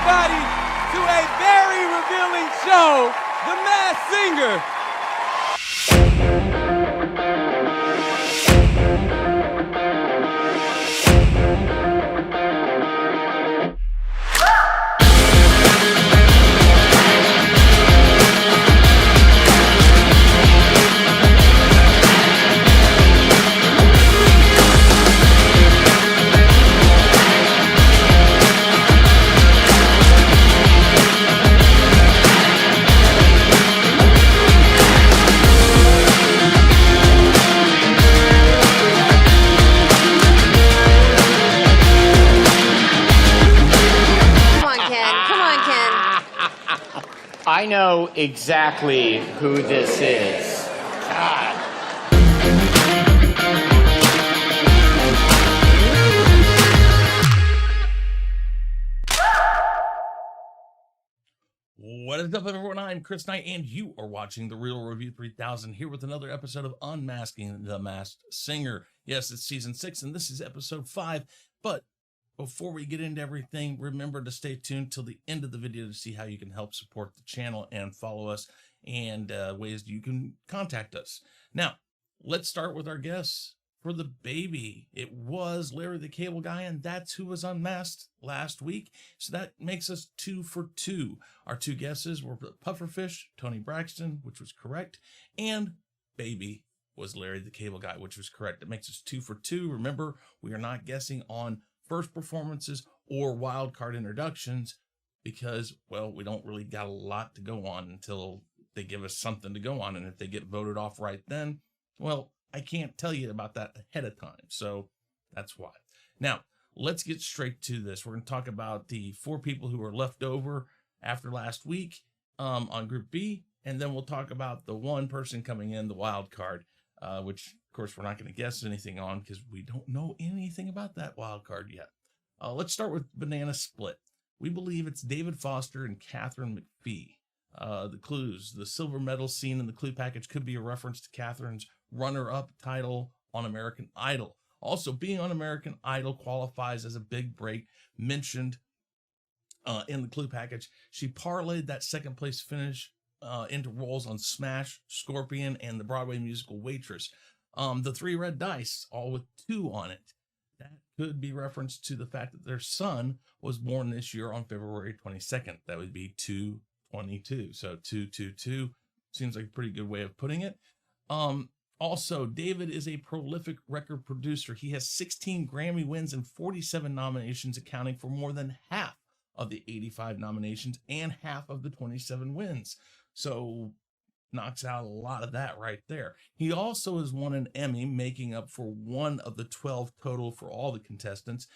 everybody to a very revealing show, The Masked Singer. I know exactly who this is. God. What is up, everyone? I'm Chris Knight, and you are watching The Real Review 3000 here with another episode of Unmasking the Masked Singer. Yes, it's season 6, and this is episode 5, but before we get into everything, remember to stay tuned till the end of the video to see how you can help support the channel and follow us and ways you can contact us. Now, let's start with our guests for the baby. It was Larry the Cable Guy, and that's who was unmasked last week. So that makes us 2 for 2. Our 2 guesses were Pufferfish, Tony Braxton, which was correct, and baby was Larry the Cable Guy, which was correct. It makes us 2 for 2. Remember, we are not guessing on first performances or wild card introductions because, well, we don't really got a lot to go on until they give us something to go on. And if they get voted off right then, well, I can't tell you about that ahead of time. So that's why. Now, let's get straight to this. We're going to talk about the 4 people who were left over after last week on Group B. And then we'll talk about the 1 person coming in, the wild card, which, of course, we're not going to guess anything on because we don't know anything about that wild card yet. Let's start with Banana Split. We believe it's David Foster and Catherine McPhee. The clues: the silver medal seen in the clue package could be a reference to Catherine's runner-up title on American Idol. Also, being on American Idol qualifies as a big break mentioned in the clue package. She parlayed that second place finish into roles on Smash, Scorpion, and the Broadway musical Waitress. The 3 red dice, all with 2 on it. That could be reference to the fact that their son was born this year on February 22nd. That would be 2/22. So 2/22 seems like a pretty good way of putting it. Also, David is a prolific record producer. He has 16 Grammy wins and 47 nominations, accounting for more than half of the 85 nominations and half of the 27 wins. So knocks out a lot of that right there. He also has won an Emmy, making up for 1 of the 12 total for all the contestants.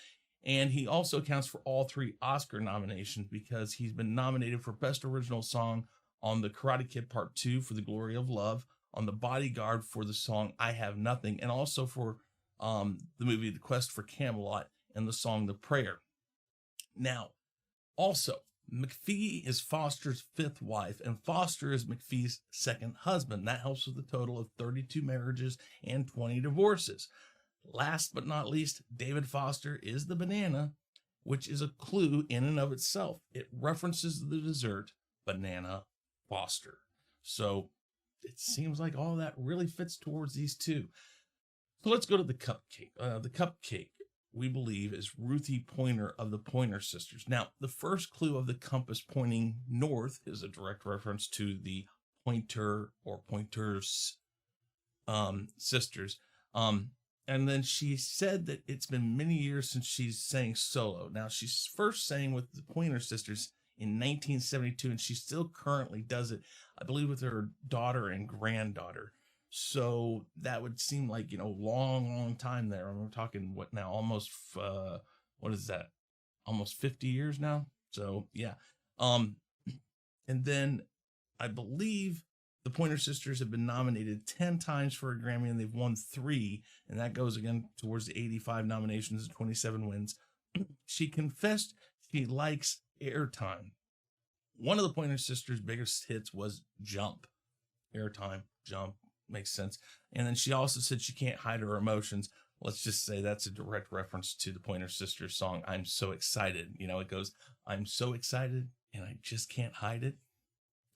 And he also accounts for all 3 Oscar nominations because he's been nominated for Best Original Song on The Karate Kid Part 2 for The Glory of Love, on The Bodyguard for the song I Have Nothing, and also for the movie The Quest for Camelot and the song The Prayer. Now, also, McPhee is Foster's 5th wife, and Foster is McPhee's 2nd husband. That helps with a total of 32 marriages and 20 divorces. Last but not least, David Foster is the banana, which is a clue in and of itself. It references the dessert Banana Foster. So it seems like all that really fits towards these 2. So let's go to the cupcake. The cupcake, we believe, is Ruthie Pointer of the Pointer Sisters. Now, the first clue of the compass pointing north is a direct reference to the Pointer or Pointers sisters. And then she said that it's been many years since she's sang solo. Now, she's first sang with the Pointer Sisters in 1972, and she still currently does it, I believe, with her daughter and granddaughter. So that would seem like, long time there. I'm talking what now? Almost, what is that? Almost 50 years now. So yeah. And then I believe the Pointer Sisters have been nominated 10 times for a Grammy, and they've won 3. And that goes again towards the 85 nominations and 27 wins. She confessed she likes airtime. One of the Pointer Sisters' biggest hits was Jump. Airtime, Jump. Makes sense. And then she also said she can't hide her emotions. let's just say that's a direct reference to the Pointer Sisters song, I'm So Excited. You know, it goes, I'm so excited and I just can't hide it.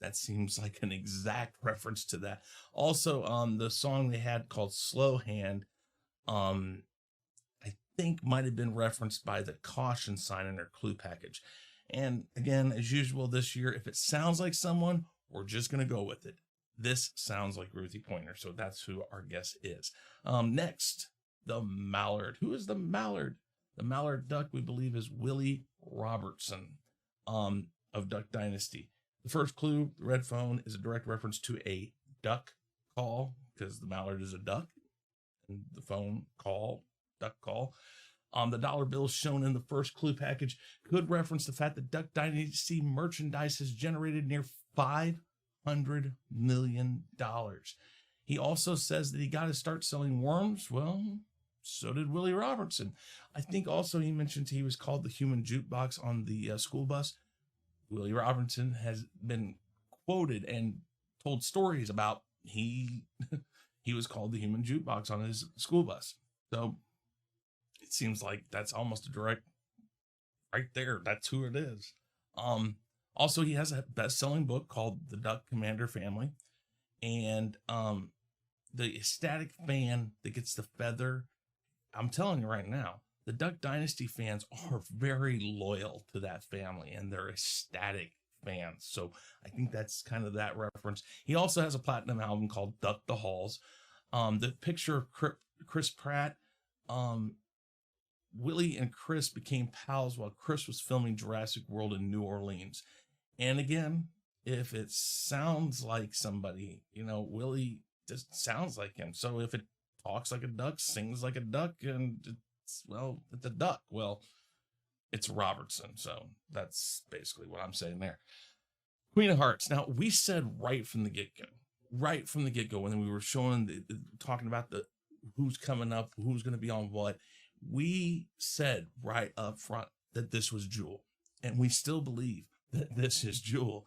That seems like an exact reference to that. Also, the song they had called Slow Hand, I think might have been referenced by the caution sign in their clue package. And again, as usual this year, if it sounds like someone, we're just going to go with it. This sounds like Ruthie Pointer, so that's who our guess is. Next, the mallard. Who is the mallard? The mallard duck, we believe, is Willie Robertson of Duck Dynasty. The first clue, the red phone, is a direct reference to a duck call, because the mallard is a duck, and the phone call, duck call. The dollar bills shown in the first clue package could reference the fact that Duck Dynasty merchandise has generated near $500 million. He also says that he got to start selling worms. Well, so did Willie Robertson. I think also he mentioned he was called the human jukebox on the school bus. Willie Robertson has been quoted and told stories about he was called the human jukebox on his school bus. So it seems like that's almost a direct right there. That's who it is. Also, he has a best-selling book called The Duck Commander Family. And the ecstatic fan that gets the feather, I'm telling you right now, the Duck Dynasty fans are very loyal to that family, and they're ecstatic fans. So I think that's kind of that reference. He also has a platinum album called Duck the Halls. The picture of Chris Pratt, Willie and Chris became pals while Chris was filming Jurassic World in New Orleans. And again, if it sounds like somebody, you know, Willie just sounds like him. So if it talks like a duck, sings like a duck, and it's a duck, well, it's Robertson. So that's basically what I'm saying there. Queen of Hearts. Now, we said right from the get-go, when we were showing, talking about who's coming up, who's going to be on what, we said right up front that this was Jewel, and we still believe that this is Jewel.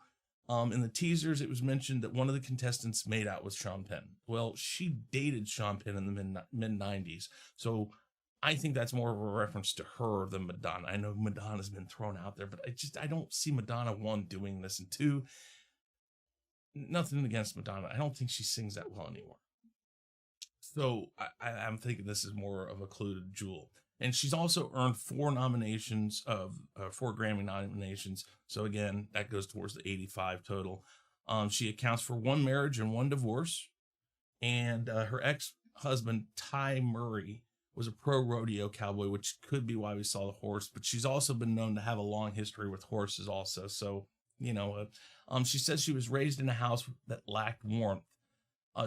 In the teasers, it was mentioned that one of the contestants made out with Sean Penn. Well, she dated Sean Penn in the mid-90s, so I think that's more of a reference to her than Madonna. I know Madonna's been thrown out there, but I don't see Madonna, one, doing this, and two, nothing against Madonna. I don't think she sings that well anymore. So I'm thinking this is more of a clue to Jewel. And she's also earned 4 nominations of 4 Grammy nominations. So again, that goes towards the 85 total. She accounts for 1 marriage and 1 divorce. And her ex-husband, Ty Murray, was a pro rodeo cowboy, which could be why we saw the horse. But she's also been known to have a long history with horses also. So, you know, she says she was raised in a house that lacked warmth.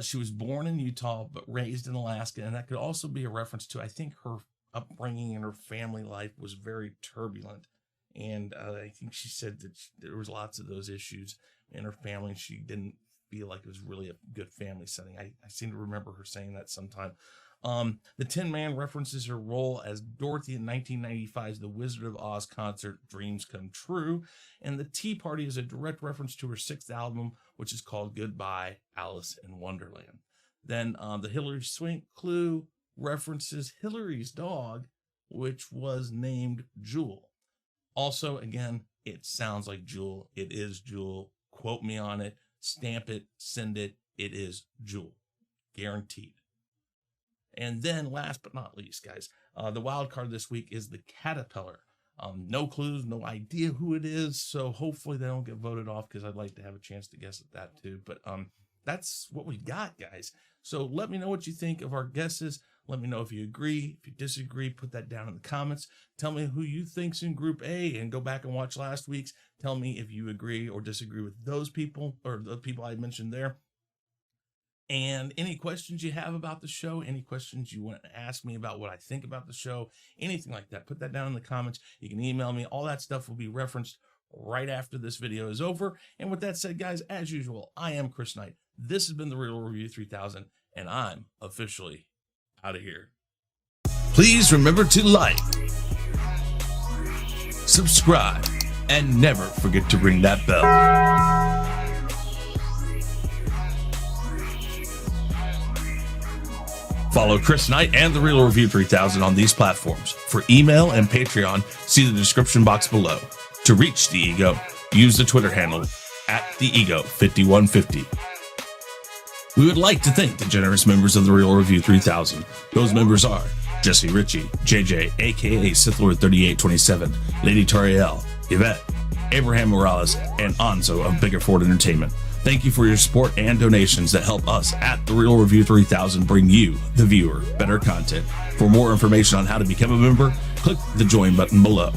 She was born in Utah, but raised in Alaska. And that could also be a reference to, I think, her upbringing and her family life was very turbulent. And I think she said that there was lots of those issues in her family. And she didn't feel like it was really a good family setting. I seem to remember her saying that sometime. The Tin Man references her role as Dorothy in 1995's The Wizard of Oz concert, Dreams Come True. And the Tea Party is a direct reference to her 6th album, which is called Goodbye, Alice in Wonderland. Then the Hillary Swank clue references Hillary's dog, which was named Jewel. Also, again, it sounds like Jewel. It is Jewel. Quote me on it. Stamp it. Send it. It is Jewel. Guaranteed. And then last but not least, guys, the wild card this week is the Caterpillar. No clues, no idea who it is. So hopefully they don't get voted off, because I'd like to have a chance to guess at that too. But that's what we got, guys. So let me know what you think of our guesses. Let me know if you agree, if you disagree, put that down in the comments. Tell me who you think's in Group A, and go back and watch last week's. Tell me if you agree or disagree with those people, or the people I mentioned there. And any questions you have about the show, any questions you want to ask me about what I think about the show, anything like that, put that down in the comments. You can email me. All that stuff will be referenced right after this video is over. And with that said, guys, as usual, I am Chris Knight. This has been The Real Review 3000, and I'm officially out of here. Please remember to like, subscribe, and never forget to ring that bell. Follow Chris Knight and The Real Review 3000 on these platforms. For email and Patreon, see the description box below. To reach The Ego, use the Twitter handle @TheEgo5150. We would like to thank the generous members of The Real Review 3000. Those members are Jesse Ritchie, JJ, aka SithLord3827, Lady Toriel, Yvette, Abraham Morales, and Anzo of Bigger Ford Entertainment. Thank you for your support and donations that help us at The Real Review 3000 bring you, the viewer, better content. For more information on how to become a member, click the join button below.